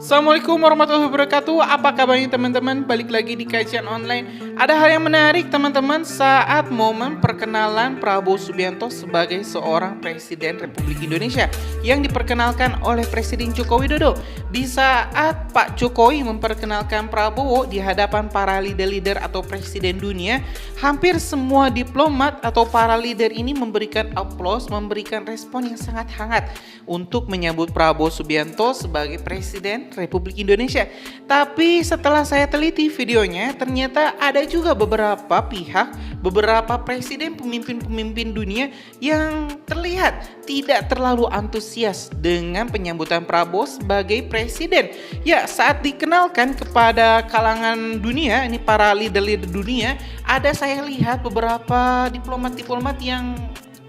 Assalamualaikum warahmatullahi wabarakatuh. Apa kabarnya teman-teman? Balik lagi di kajian online. Ada hal yang menarik teman-teman saat momen perkenalan Prabowo Subianto sebagai seorang Presiden Republik Indonesia yang diperkenalkan oleh Presiden Joko Widodo. Di saat Pak Jokowi memperkenalkan Prabowo di hadapan para leader-leader atau presiden dunia, hampir semua diplomat atau para leader ini memberikan aplaus, memberikan respon yang sangat hangat untuk menyambut Prabowo Subianto sebagai Presiden Republik Indonesia. Tapi setelah saya teliti videonya, ternyata ada juga beberapa pihak, beberapa presiden, pemimpin-pemimpin dunia yang terlihat tidak terlalu antusias dengan penyambutan Prabowo sebagai presiden. Ya, saat dikenalkan kepada kalangan dunia, ini para leader-leader dunia, ada saya lihat beberapa diplomat-diplomat yang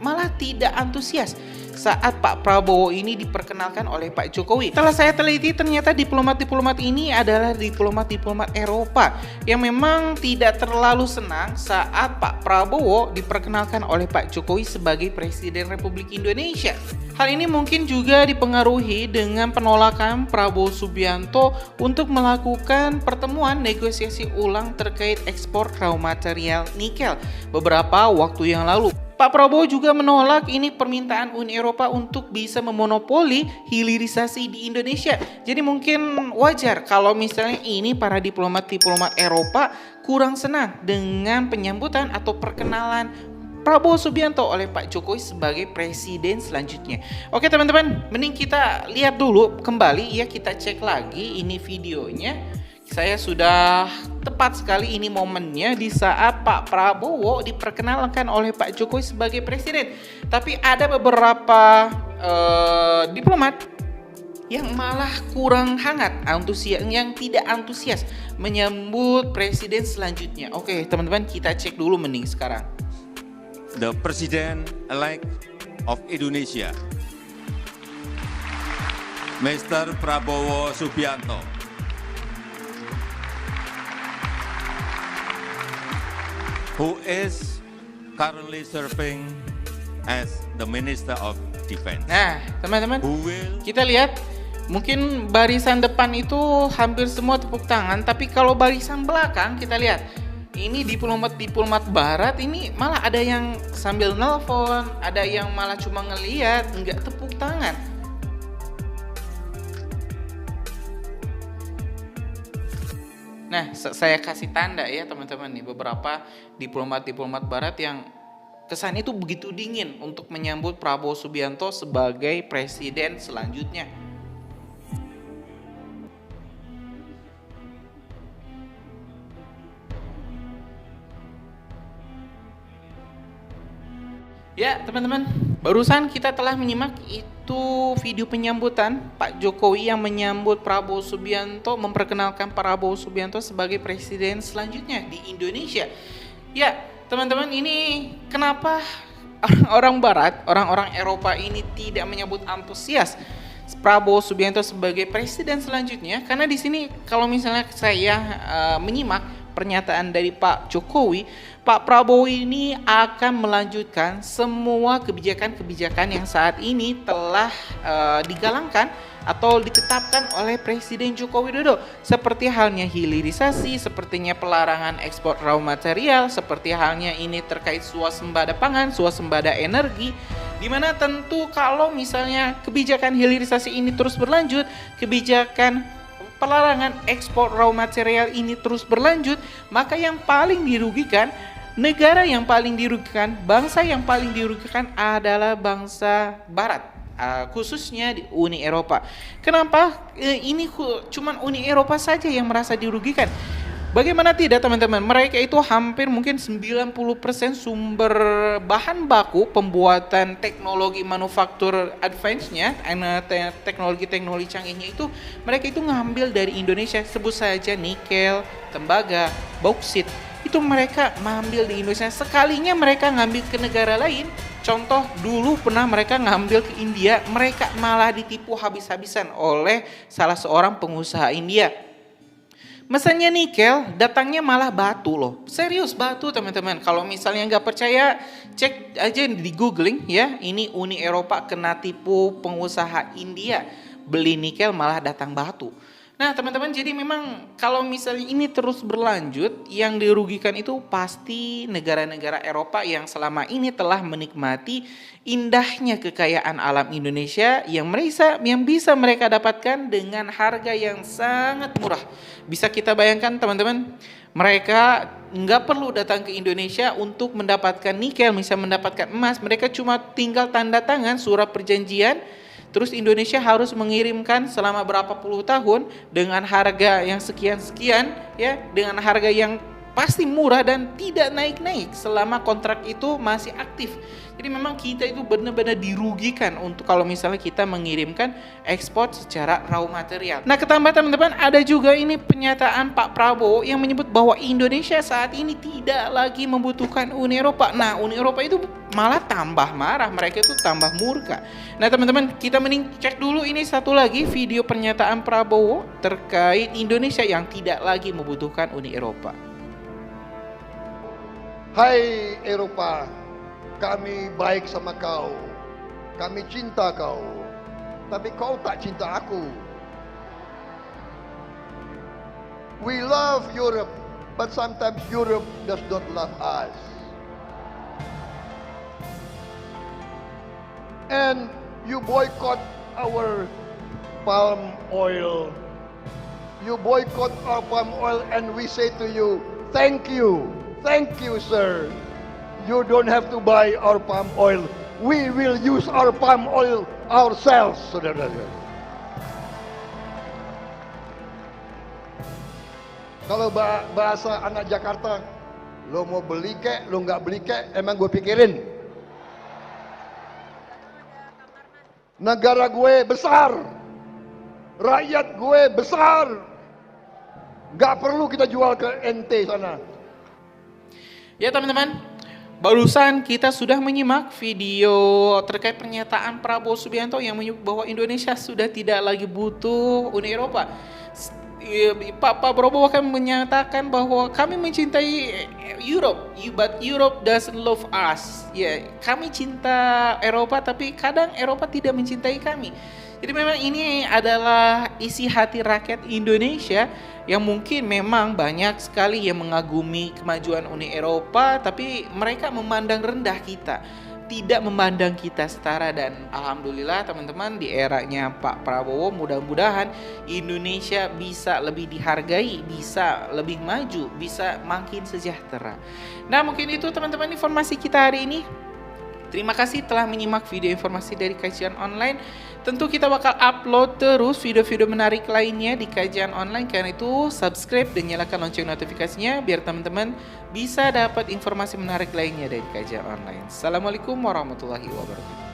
malah tidak antusias saat Pak Prabowo ini diperkenalkan oleh Pak Jokowi. Setelah saya teliti, ternyata diplomat-diplomat ini adalah diplomat-diplomat Eropa yang memang tidak terlalu senang saat Pak Prabowo diperkenalkan oleh Pak Jokowi sebagai Presiden Republik Indonesia. Hal ini mungkin juga dipengaruhi dengan penolakan Prabowo Subianto untuk melakukan pertemuan negosiasi ulang terkait ekspor raw material nikel beberapa waktu yang lalu. Pak Prabowo juga menolak ini permintaan Uni Eropa untuk bisa memonopoli hilirisasi di Indonesia. Jadi mungkin wajar kalau misalnya ini para diplomat-diplomat Eropa kurang senang dengan penyambutan atau perkenalan Prabowo Subianto oleh Pak Jokowi sebagai presiden selanjutnya. Oke teman-teman, mending kita lihat dulu kembali ya, kita cek lagi ini videonya. Saya sudah tepat sekali ini momennya di saat Pak Prabowo diperkenalkan oleh Pak Jokowi sebagai presiden. Tapi ada beberapa diplomat yang malah kurang hangat, yang tidak antusias menyambut presiden selanjutnya. Oke teman-teman, kita cek dulu mending sekarang. The President-elect of Indonesia, Mr. Prabowo Subianto, who is currently serving as the Minister of Defense. Nah, teman-teman, Who will kita lihat mungkin barisan depan itu hampir semua tepuk tangan, tapi kalau barisan belakang kita lihat ini diplomat-diplomat barat ini malah ada yang sambil nelpon, ada yang malah cuma ngeliat, nggak tepuk tangan. Nah, saya kasih tanda ya teman-teman nih, beberapa diplomat-diplomat barat yang kesan itu begitu dingin untuk menyambut Prabowo Subianto sebagai presiden selanjutnya. Ya teman-teman, barusan kita telah menyimak itu video penyambutan Pak Jokowi yang menyambut Prabowo Subianto, memperkenalkan Prabowo Subianto sebagai presiden selanjutnya di Indonesia. Ya teman-teman, ini kenapa orang Barat, orang-orang Eropa ini tidak menyambut antusias Prabowo Subianto sebagai presiden selanjutnya? Karena di sini kalau misalnya saya menyimak pernyataan dari Pak Jokowi, Pak Prabowo ini akan melanjutkan semua kebijakan-kebijakan yang saat ini telah digalangkan atau ditetapkan oleh Presiden Joko Widodo, seperti halnya hilirisasi, sepertinya pelarangan ekspor raw material, seperti halnya ini terkait swasembada pangan, swasembada energi, di mana tentu kalau misalnya kebijakan hilirisasi ini terus berlanjut, kebijakan pelarangan ekspor raw material ini terus berlanjut, maka yang paling dirugikan, negara yang paling dirugikan, bangsa yang paling dirugikan adalah bangsa Barat, khususnya di Uni Eropa. Kenapa ini cuman Uni Eropa saja yang merasa dirugikan? Bagaimana tidak teman-teman, mereka itu hampir mungkin 90% sumber bahan baku pembuatan teknologi manufaktur advance-nya, teknologi-teknologi canggihnya itu mereka itu ngambil dari Indonesia. Sebut saja nikel, tembaga, bauksit, itu mereka ngambil di Indonesia. Sekalinya mereka ngambil ke negara lain, contoh dulu pernah mereka ngambil ke India, mereka malah ditipu habis-habisan oleh salah seorang pengusaha India. Mesennya nikel, datangnya malah batu loh. Serius, batu teman-teman. Kalau misalnya nggak percaya, cek aja di googling ya. Ini Uni Eropa kena tipu pengusaha India. beli nikel malah datang batu. Nah teman-teman, jadi memang kalau misalnya ini terus berlanjut, yang dirugikan itu pasti negara-negara Eropa yang selama ini telah menikmati indahnya kekayaan alam Indonesia yang bisa mereka dapatkan dengan harga yang sangat murah. Bisa kita bayangkan teman-teman, mereka nggak perlu datang ke Indonesia untuk mendapatkan nikel, misalnya mendapatkan emas, mereka cuma tinggal tanda tangan surat perjanjian. Terus Indonesia harus mengirimkan selama berapa puluh tahun dengan harga yang sekian-sekian, ya, dengan harga yang pasti murah dan tidak naik-naik selama kontrak itu masih aktif. Jadi memang kita itu benar-benar dirugikan untuk kalau misalnya kita mengirimkan ekspor secara raw material. Nah, ketambah teman-teman, ada juga ini pernyataan Pak Prabowo yang menyebut bahwa Indonesia saat ini tidak lagi membutuhkan Uni Eropa. Nah, Uni Eropa itu malah tambah marah, mereka itu tambah murka. Nah teman-teman, kita mending cek dulu ini satu lagi video pernyataan Prabowo terkait Indonesia yang tidak lagi membutuhkan Uni Eropa. Hai Eropa, kami baik sama kau, kami cinta kau, tapi kau tak cinta aku. We love Europe, but sometimes Europe does not love us. And you boycott our palm oil. You boycott our palm oil and we say to you, thank you, sir. You don't have to buy our palm oil. We will use our palm oil ourselves, saudara-saudara. Kalau bahasa anak Jakarta, lo mau beli kek, lo nggak beli kek, emang gue pikirin. Negara gue besar, rakyat gue besar, nggak perlu kita jual ke NT sana. Ya teman-teman, barusan kita sudah menyimak video terkait pernyataan Prabowo Subianto yang menyebut bahwa Indonesia sudah tidak lagi butuh Uni Eropa. Pak Prabowo akan menyatakan bahwa kami mencintai Europe, but Europe doesn't love us. Ya, kami cinta Eropa, tapi kadang Eropa tidak mencintai kami. Jadi memang ini adalah isi hati rakyat Indonesia yang mungkin memang banyak sekali yang mengagumi kemajuan Uni Eropa, tapi mereka memandang rendah kita, tidak memandang kita setara. Dan alhamdulillah teman-teman, di eranya Pak Prabowo mudah-mudahan Indonesia bisa lebih dihargai, bisa lebih maju, bisa makin sejahtera. Nah mungkin itu teman-teman informasi kita hari ini. Terima kasih telah menyimak video informasi dari Kajian Online. Tentu kita bakal upload terus video-video menarik lainnya di Kajian Online. Karena itu subscribe dan nyalakan lonceng notifikasinya biar teman-teman bisa dapat informasi menarik lainnya dari Kajian Online. Assalamualaikum warahmatullahi wabarakatuh.